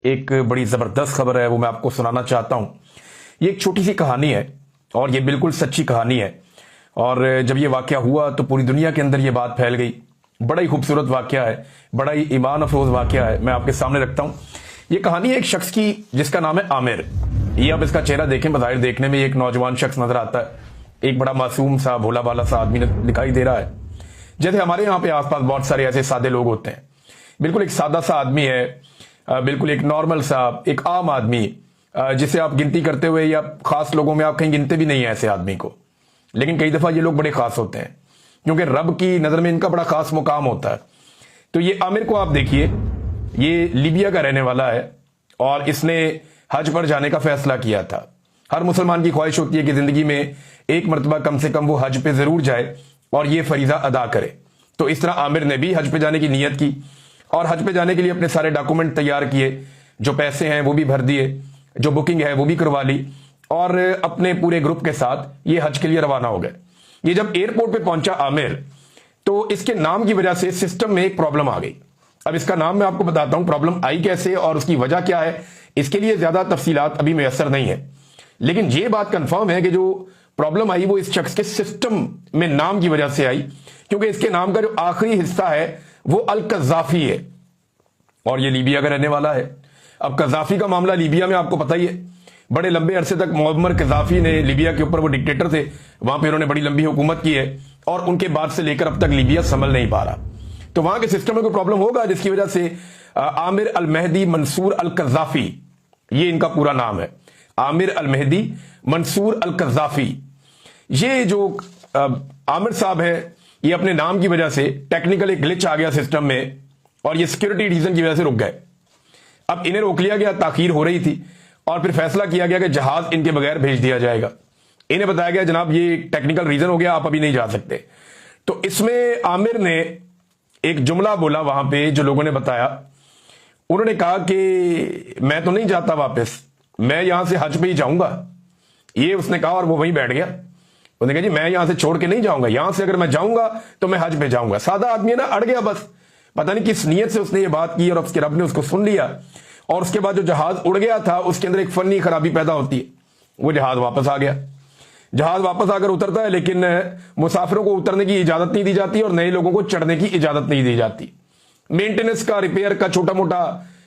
ایک بڑی زبردست خبر ہے وہ میں آپ کو سنانا چاہتا ہوں۔ یہ ایک چھوٹی سی کہانی ہے اور یہ بالکل سچی کہانی ہے، اور جب یہ واقعہ ہوا تو پوری دنیا کے اندر یہ بات پھیل گئی۔ بڑا ہی خوبصورت واقعہ ہے، بڑا ہی ایمان افروز واقعہ ہے، میں آپ کے سامنے رکھتا ہوں۔ یہ کہانی ہے ایک شخص کی جس کا نام ہے عامر۔ یہ آپ اس کا چہرہ دیکھیں، بظاہر دیکھنے میں ایک نوجوان شخص نظر آتا ہے، ایک بڑا معصوم سا بھولا بالا سا آدمی دکھائی دے رہا ہے، جیسے ہمارے یہاں پہ آس پاس بہت سارے ایسے سادے لوگ ہوتے ہیں۔ بالکل ایک سادہ سا آدمی ہے، بالکل ایک نارمل سا، ایک عام آدمی جسے آپ گنتی کرتے ہوئے یا خاص لوگوں میں آپ کہیں گنتے بھی نہیں ہیں ایسے آدمی کو، لیکن کئی دفعہ یہ لوگ بڑے خاص ہوتے ہیں کیونکہ رب کی نظر میں ان کا بڑا خاص مقام ہوتا ہے۔ تو یہ عامر کو آپ دیکھیے، یہ لیبیا کا رہنے والا ہے اور اس نے حج پر جانے کا فیصلہ کیا تھا۔ ہر مسلمان کی خواہش ہوتی ہے کہ زندگی میں ایک مرتبہ کم سے کم وہ حج پہ ضرور جائے اور یہ فریضہ ادا کرے۔ تو اس طرح عامر نے بھی حج پہ جانے کی نیت کی اور حج پہ جانے کے لیے اپنے سارے ڈاکومنٹ تیار کیے، جو پیسے ہیں وہ بھی بھر دیے، جو بکنگ ہے وہ بھی کروا لی، اور اپنے پورے گروپ کے ساتھ یہ حج کے لیے روانہ ہو گئے۔ یہ جب ایئرپورٹ پہ پہنچا عامر، تو اس کے نام کی وجہ سے سسٹم میں ایک پرابلم آ گئی۔ اب اس کا نام میں آپ کو بتاتا ہوں، پرابلم آئی کیسے اور اس کی وجہ کیا ہے، اس کے لیے زیادہ تفصیلات ابھی میسر نہیں ہے، لیکن یہ بات کنفرم ہے کہ جو پرابلم آئی وہ اس شخص کے سسٹم میں نام کی وجہ سے آئی، کیونکہ اس کے نام کا جو آخری حصہ ہے وہ القذافی ہے اور یہ لیبیا کا رہنے والا ہے۔ اب قذافی کا معاملہ لیبیا میں آپ کو پتہ ہی ہے، بڑے لمبے عرصے تک معمر قذافی نے لیبیا کے اوپر، وہ ڈکٹیٹر تھے، وہاں پہ انہوں نے بڑی لمبی حکومت کی ہے اور ان کے بعد سے لے کر اب تک لیبیا سنبھل نہیں پا رہا۔ تو وہاں کے سسٹم میں کوئی پرابلم ہوگا جس کی وجہ سے عامر المہدی منصور القذافی، یہ ان کا پورا نام ہے، عامر المہدی منصور القذافی۔ یہ جو عامر صاحب ہے، یہ اپنے نام کی وجہ سے ٹیکنیکل ایک گلچ آ گیا سسٹم میں اور یہ سیکیورٹی ریزن کی وجہ سے رک گئے۔ اب انہیں روک لیا گیا، تاخیر ہو رہی تھی، اور پھر فیصلہ کیا گیا کہ جہاز ان کے بغیر بھیج دیا جائے گا۔ انہیں بتایا گیا جناب یہ ٹیکنیکل ریزن ہو گیا، آپ ابھی نہیں جا سکتے۔ تو اس میں عامر نے ایک جملہ بولا وہاں پہ، جو لوگوں نے بتایا، انہوں نے کہا کہ میں تو نہیں جاتا واپس، میں یہاں سے حج پہ ہی جاؤں گا۔ یہ اس نے کہا اور وہ وہیں بیٹھ گیا۔ انہوں نے کہا جی میں یہاں سے چھوڑ کے نہیں جاؤں گا، یہاں سے اگر میں جاؤں گا تو میں حج پہ جاؤں گا۔ سادہ آدمی ہے نا، اڑ گیا بس، پتہ نہیں کس نیت سے اس نے یہ بات کی اور اس کے رب نے اس کو سن لیا، اور اس کے بعد جو جہاز اڑ گیا تھا اس کے اندر ایک فنی خرابی پیدا ہوتی ہے، وہ جہاز واپس آ گیا۔ جہاز واپس آ کر اترتا ہے، لیکن مسافروں کو اترنے کی اجازت نہیں دی جاتی اور نئے لوگوں کو چڑھنے کی اجازت نہیں دی جاتی۔ مینٹیننس کا، ریپیئر کا چھوٹا موٹا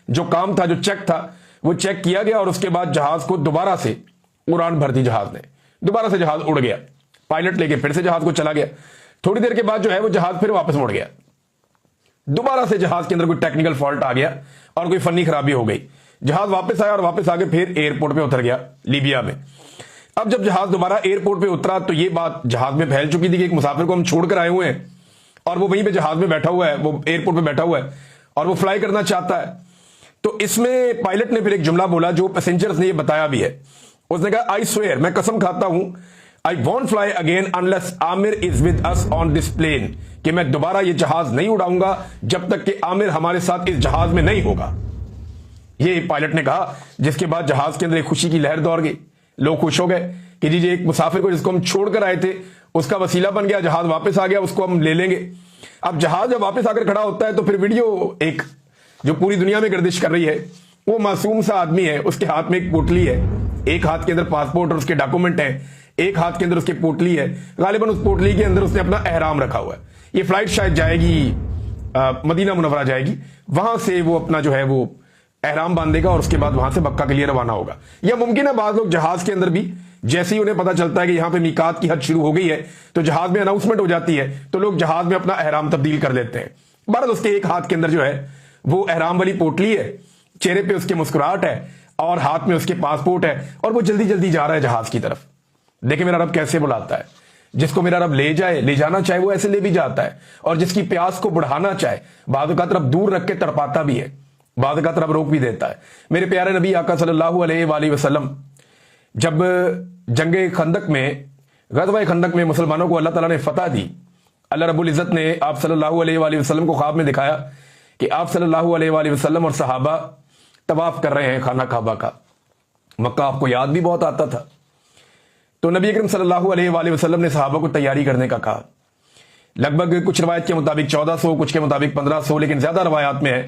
جو کام تھا، جو چیک تھا، وہ چیک کیا گیا اور اس کے بعد جہاز کو دوبارہ سے اڑان بھر دی۔ جہاز نے دوبارہ سے جہاز اڑ گیا، پائلٹ لے کے پھر سے جہاز کو چلا گیا۔ تھوڑی دیر کے بعد جو ہے وہ جہاز پھر واپس مڑ گیا، دوبارہ سے جہاز کے اندر کوئی ٹیکنیکل فالٹ آ گیا اور کوئی فنی خرابی ہو گئی۔ جہاز واپس آیا اور واپس آ کے پھر ایئرپورٹ پہ اتر گیا لیبیا میں۔ اب جب جہاز دوبارہ ایئرپورٹ پہ اترا تو یہ بات جہاز میں پھیل چکی تھی کہ ایک مسافر کو ہم چھوڑ کر آئے ہوئے ہیں اور وہ وہیں پہ جہاز میں بیٹھا ہوا ہے، وہ ایئرپورٹ پہ بیٹھا ہوا ہے اور وہ فلائی کرنا چاہتا ہے۔ تو اس میں پائلٹ نے پھر ایک جملہ بولا جو پیسنجرز نے یہ بتایا بھی ہے۔ اس نے کہا آئی سویئر، میں قسم کھاتا ہوں، I won't fly again unless Amir is with us on this plane، کہ میں دوبارہ یہ جہاز نہیں اڑاؤں گا جب تک کہ عامر ہمارے ساتھ اس جہاز میں نہیں ہوگا۔ یہ پائلٹ نے کہا، جس کے بعد جہاز کے اندر ایک خوشی کی لہر دوڑ گئی، لوگ خوش ہو گئے کہ جی ایک مسافر کو جس کو ہم چھوڑ کر آئے تھے اس کا وسیلہ بن گیا، جہاز واپس آ گیا، اس کو ہم لے لیں گے۔ اب جہاز جب واپس آ کر کھڑا ہوتا ہے تو پھر ویڈیو ایک جو پوری دنیا میں گردش کر رہی ہے، وہ معصوم سا آدمی ہے، اس کے ہاتھ میں ایک پوٹلی ہے، ایک ہاتھ کے اندر پاسپورٹ اور اس کے ڈاکومنٹ ہیں، ایک ہاتھ کے اندر اس کی پوٹلی ہے، غالباً اس پوٹلی کے اندر اس نے اپنا احرام رکھا ہوا ہے۔ یہ فلائٹ شاید جائے گی مدینہ منورہ جائے گی، وہاں سے وہ اپنا جو ہے وہ احرام باندھے گا اور اس کے بعد وہاں سے مکہ کے لیے روانہ ہوگا۔ یا ممکن ہے بعض لوگ جہاز کے اندر بھی جیسے ہی انہیں پتا چلتا ہے کہ یہاں پہ میقات کی حد شروع ہو گئی ہے تو جہاز میں اناؤنسمنٹ ہو جاتی ہے تو لوگ جہاز میں اپنا احرام تبدیل کر لیتے ہیں۔ بہرحال اس کے ایک ہاتھ کے اندر جو ہے وہ احرام والی پوٹلی ہے، چہرے پہ اس کے مسکراہٹ ہے اور ہاتھ میں اس کے پاسپورٹ ہے، اور وہ جلدی جلدی جا رہا ہے جہاز کی طرف۔ دیکھیں میرا رب کیسے بلاتا ہے، جس کو میرا رب لے جانا چاہے وہ ایسے لے بھی جاتا ہے، اور جس کی پیاس کو بڑھانا چاہے بعض اوقات رب دور رکھ کے تڑپاتا بھی ہے، بعض اوقات رب روک بھی دیتا ہے۔ میرے پیارے نبی آقا صلی اللہ علیہ وآلہ وسلم جب جنگ خندق میں، غزوہ خندق میں مسلمانوں کو اللہ تعالیٰ نے فتح دی، اللہ رب العزت نے آپ صلی اللہ علیہ وآلہ وسلم کو خواب میں دکھایا کہ آپ صلی اللہ علیہ وآلہ وسلم اور صحابہ طواف کر رہے ہیں خانہ کعبہ کا۔ مکہ آپ کو یاد بھی بہت آتا تھا، تو نبی اکرم صلی اللہ علیہ وآلہ وسلم نے صحابہ کو تیاری کرنے کا کہا۔ لگ بھگ کچھ روایت کے مطابق 1400، کچھ کے مطابق 1500، لیکن زیادہ روایات میں ہے